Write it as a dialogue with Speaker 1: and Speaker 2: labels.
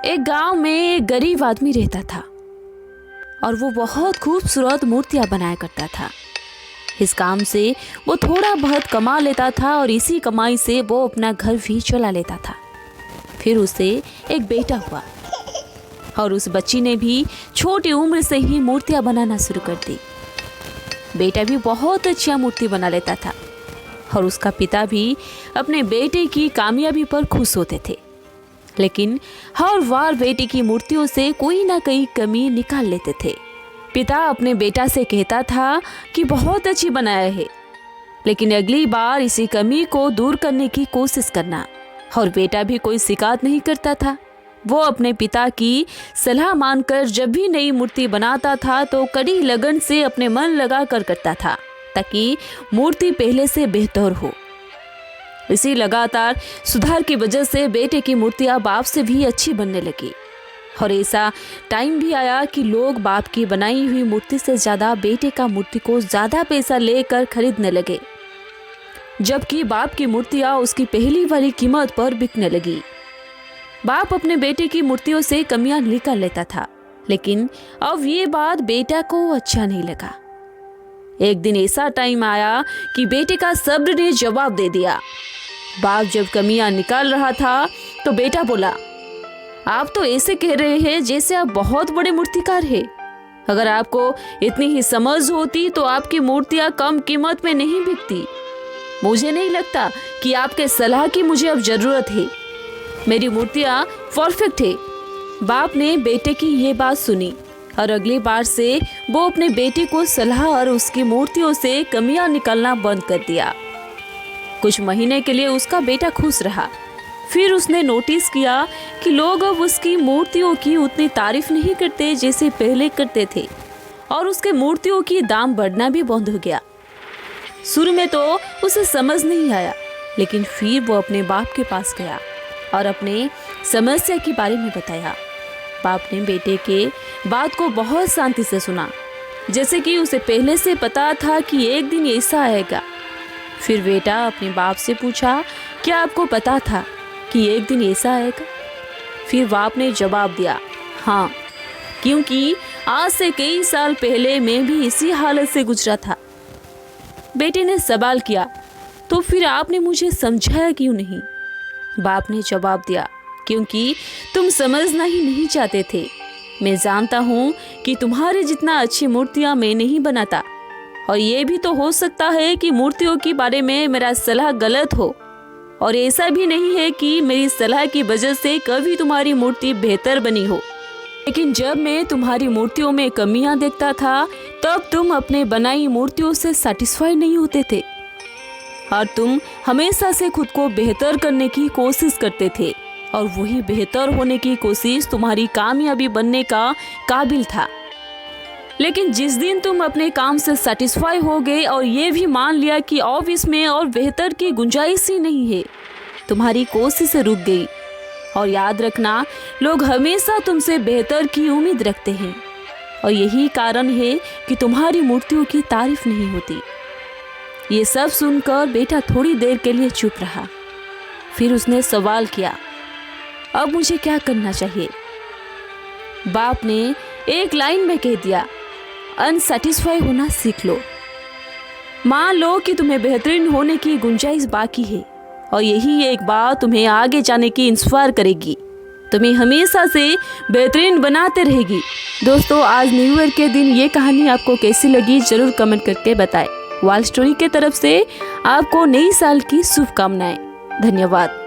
Speaker 1: एक गांव में एक गरीब आदमी रहता था और वो बहुत खूबसूरत मूर्तियां बनाया करता था। इस काम से वो थोड़ा बहुत कमा लेता था और इसी कमाई से वो अपना घर भी चला लेता था। फिर उसे एक बेटा हुआ और उस बच्ची ने भी छोटी उम्र से ही मूर्तियां बनाना शुरू कर दी। बेटा भी बहुत अच्छा मूर्ति बना लेता था और उसका पिता भी अपने बेटे की कामयाबी पर खुश होते थे। लेकिन हर बार बेटे की मूर्तियों से कोई ना कोई कमी निकाल लेते थे। पिता अपने बेटा से कहता था कि बहुत अच्छी बनाया है, लेकिन अगली बार इसी कमी को दूर करने की कोशिश करना। और बेटा भी कोई शिकायत नहीं करता था। वो अपने पिता की सलाह मानकर जब भी नई मूर्ति बनाता था तो कड़ी लगन से अपने मन लगा कर करता था ताकि मूर्ति पहले से बेहतर हो। इसी लगातार सुधार की वजह से बेटे की मूर्तियां बाप से भी अच्छी बनने लगी। और ऐसा टाइम भी आया कि लोग बाप की बनाई हुई मूर्ति से ज़्यादा बेटे का मूर्ति को ज़्यादा पैसा लेकर खरीदने लगे, जबकि बाप की मूर्तियां उसकी पहली वाली कीमत पर बिकने लगी। बाप अपने बेटे की मूर्तियों से कमियां निकाल लेता था, लेकिन अब ये बात बेटा को अच्छा नहीं लगा। एक दिन ऐसा टाइम आया कि बेटे का सब्र ने जवाब दे दिया। बाप जब कमियां निकाल रहा था तो बेटा बोला, आप तो ऐसे कह रहे हैं जैसे आप बहुत बड़े मूर्तिकार हैं। अगर आपको इतनी ही समझ होती तो आपकी मूर्तियां कम कीमत में नहीं बिकती। मुझे नहीं लगता कि आपके सलाह की मुझे अब जरूरत है। मेरी मूर्तियां परफेक्ट है। बाप ने बेटे की ये बात सुनी और अगली बार से वो अपने बेटे को सलाह और उसकी मूर्तियों से कमियां निकालना बंद कर दिया। कुछ महीने के लिए उसका बेटा खुश रहा। फिर उसने नोटिस किया कि लोग अब उसकी मूर्तियों की उतनी तारीफ नहीं करते जैसे पहले करते थे और उसके मूर्तियों की दाम बढ़ना भी बंद हो गया। शुरू में तो उसे समझ नहीं आया, लेकिन फिर वो अपने बाप के पास गया और अपने समस्या के बारे में बताया। बाप ने बेटे के बात को बहुत शांति से सुना, जैसे कि उसे पहले से पता था कि एक दिन ऐसा आएगा। फिर बेटा अपने बाप से पूछा, क्या आपको पता था कि एक दिन ऐसा आएगा? फिर बाप ने जवाब दिया, हाँ, क्योंकि आज से कई साल पहले मैं भी इसी हालत से गुजरा था। बेटे ने सवाल किया, तो फिर आपने मुझे समझाया क्यों नहीं? बाप ने जवाब दिया, क्योंकि तुम समझना ही नहीं चाहते थे। मैं जानता हूँ कि तुम्हारे जितना अच्छी मूर्तियाँ मैं नहीं बनाता, और ये भी तो हो सकता है कि मूर्तियों के बारे में मेरा सलाह गलत हो, और ऐसा भी नहीं है कि मेरी सलाह की वजह से कभी तुम्हारी मूर्ति बेहतर बनी हो। लेकिन जब मैं तुम्हारी मूर्तियों में कमियां देखता था तब तुम अपने बनाई मूर्तियों से सैटिस्फाई नहीं होते थे और तुम हमेशा से खुद को बेहतर करने की कोशिश करते थे, और वही बेहतर होने की कोशिश तुम्हारी कामयाबी बनने का काबिल था। लेकिन जिस दिन तुम अपने काम से सैटिस्फाई हो गए और ये भी मान लिया कि अब इसमें और बेहतर की गुंजाइश ही नहीं है, तुम्हारी कोशिश रुक गई। और याद रखना, लोग हमेशा तुमसे बेहतर की उम्मीद रखते हैं, और यही कारण है कि तुम्हारी मूर्तियों की तारीफ नहीं होती। ये सब सुनकर बेटा थोड़ी देर के लिए चुप रहा। फिर उसने सवाल किया, अब मुझे क्या करना चाहिए? बाप ने एक लाइन में कह दिया, अनसेटिस्फाई होना सीख लो। मान लो कि तुम्हें बेहतरीन होने की गुंजाइश बाकी है, और यही एक बात तुम्हें आगे जाने की इंस्पायर करेगी, तुम्हें हमेशा से बेहतरीन बनाते रहेगी। दोस्तों, आज न्यू ईयर के दिन ये कहानी आपको कैसी लगी जरूर कमेंट करके बताएं। वाल स्टोरी के तरफ से आपको नई साल की शुभकामनाएं। धन्यवाद।